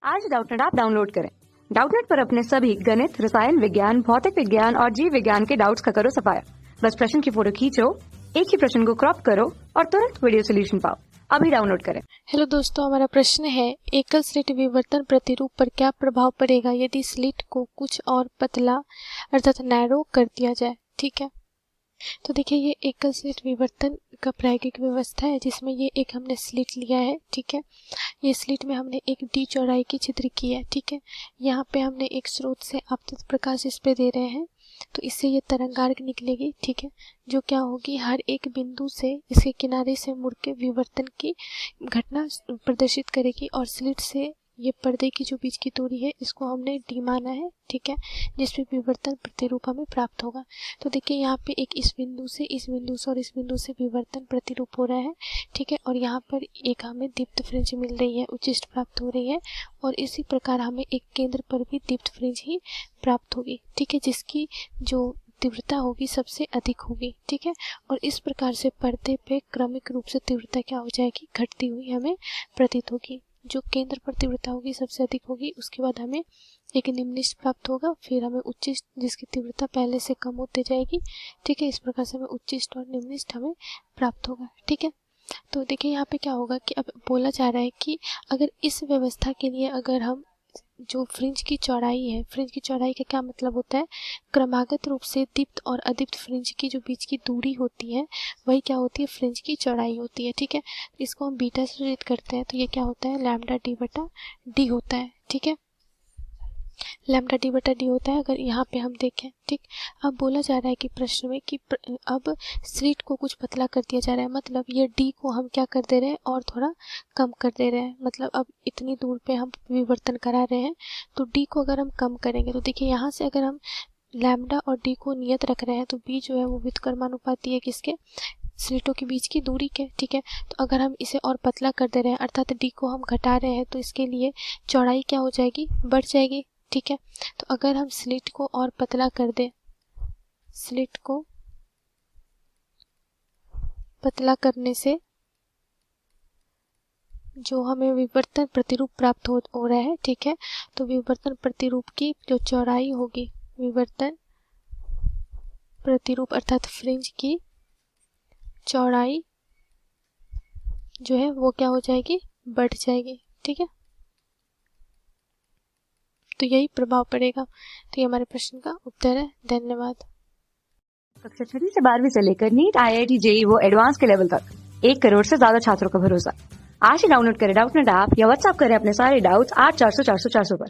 आज Doubtnut app download करें। Doubtnut पर अपने सभी गणित, रसायन विज्ञान, भौतिक विज्ञान और जीव विज्ञान के डाउट्स का करो सफाया। बस प्रश्न की फोटो खींचो, एक ही प्रश्न को क्रॉप करो और तुरंत वीडियो सोल्यूशन पाओ। अभी डाउनलोड करें। हेलो दोस्तों, हमारा प्रश्न है एकल स्लिट विवर्तन प्रतिरूप पर क्या प्रभाव पड़ेगा यदि स्लिट को कुछ और पतला अर्थात नैरो कर दिया जाए। ठीक है, तो देखिए ये एकल स्लिट विवर्तन का प्रायोगिक व्यवस्था है जिसमें ये एक हमने स्लिट लिया है। ठीक है, ये स्लिट में हमने एक डी चौड़ाई की छिद्र की है। ठीक है, यहाँ पे हमने एक स्रोत से आपतित प्रकाश इस पे दे रहे हैं, तो इससे ये तरंगार्क निकलेगी। ठीक है, जो क्या होगी, हर एक बिंदु से इसके किनारे से मुड़ के विवर्तन की घटना प्रदर्शित करेगी और स्लिट से ये पर्दे की जो बीच की दूरी है इसको हमने डी माना है। ठीक है, जिसपे विवर्तन प्रतिरूप हमें प्राप्त होगा। तो देखिए यहाँ पे एक इस बिंदु से इस बिंदु से और इस बिंदु से विवर्तन प्रतिरूप हो रहा है। ठीक है, और यहाँ पर एक हमें दीप्त फ्रिंज मिल रही है, उच्चिष्ट प्राप्त हो रही है, और इसी प्रकार हमें एक केंद्र पर भी दीप्त फ्रिंज ही प्राप्त होगी। ठीक है, जिसकी जो तीव्रता होगी सबसे अधिक होगी। ठीक है, और इस प्रकार से पर्दे पे क्रमिक रूप से तीव्रता क्या हो जाएगी, घटती हुई हमें प्रतीत होगी। जो केंद्र पर तीव्रता होगी सबसे अधिक होगी, उसके बाद हमें एक निम्निष्ठ प्राप्त होगा, फिर हमें उच्चिष्ट जिसकी तीव्रता पहले से कम होते जाएगी। ठीक है, इस प्रकार से हमें उच्चिष्ट और निम्निष्ठ हमें प्राप्त होगा। ठीक है, तो देखिए यहाँ पे क्या होगा कि अब बोला जा रहा है कि अगर इस व्यवस्था के लिए अगर हम जो फ्रिंज की चौड़ाई है, फ्रिंज की चौड़ाई का क्या मतलब होता है, क्रमागत रूप से दीप्त और अदीप्त फ्रिंज की जो बीच की दूरी होती है वही क्या होती है, फ्रिंज की चौड़ाई होती है। ठीक है, इसको हम बीटा से सूचित करते हैं, तो ये क्या होता है, लैम्डा डी बटा डी होता है। ठीक है, लैम्डा डी बटा डी होता है अगर यहाँ पे हम देखें। ठीक, अब बोला जा रहा है कि प्रश्न में कि अब स्लिट को कुछ पतला कर दिया जा रहा है, मतलब ये डी को हम क्या कर दे रहे हैं और थोड़ा कम कर दे रहे हैं। मतलब अब इतनी दूर पे हम विवर्तन करा रहे हैं, तो डी को अगर हम कम करेंगे तो देखिए यहाँ से अगर हम लैम्डा और डी को नियत रख रहे हैं तो बी जो है वो व्युत्क्रमानुपाती है किसके, स्लिटों के बीच की दूरी के। ठीक है, तो अगर हम इसे और पतला कर दे रहे हैं अर्थात डी को हम घटा रहे हैं तो इसके लिए चौड़ाई क्या हो जाएगी, बढ़ जाएगी। ठीक है, तो अगर हम स्लिट को और पतला कर दें, स्लिट को पतला करने से जो हमें विवर्तन प्रतिरूप प्राप्त हो रहा है। ठीक है, तो विवर्तन प्रतिरूप की जो चौड़ाई होगी, विवर्तन प्रतिरूप अर्थात फ्रिंज की चौड़ाई जो है वो क्या हो जाएगी, बढ़ जाएगी। ठीक है, तो यही प्रभाव पड़ेगा। तो ये हमारे प्रश्न का उत्तर है। धन्यवाद। कक्षा 6 से 12वीं से लेकर नीट, IIT, JEE वो एडवांस के लेवल तक 1 करोड़ से ज्यादा छात्रों का भरोसा। आज ही डाउनलोड करें डाउटनेट ऐप या व्हाट्सएप करें अपने सारे डाउट्स 8400 400 400 पर।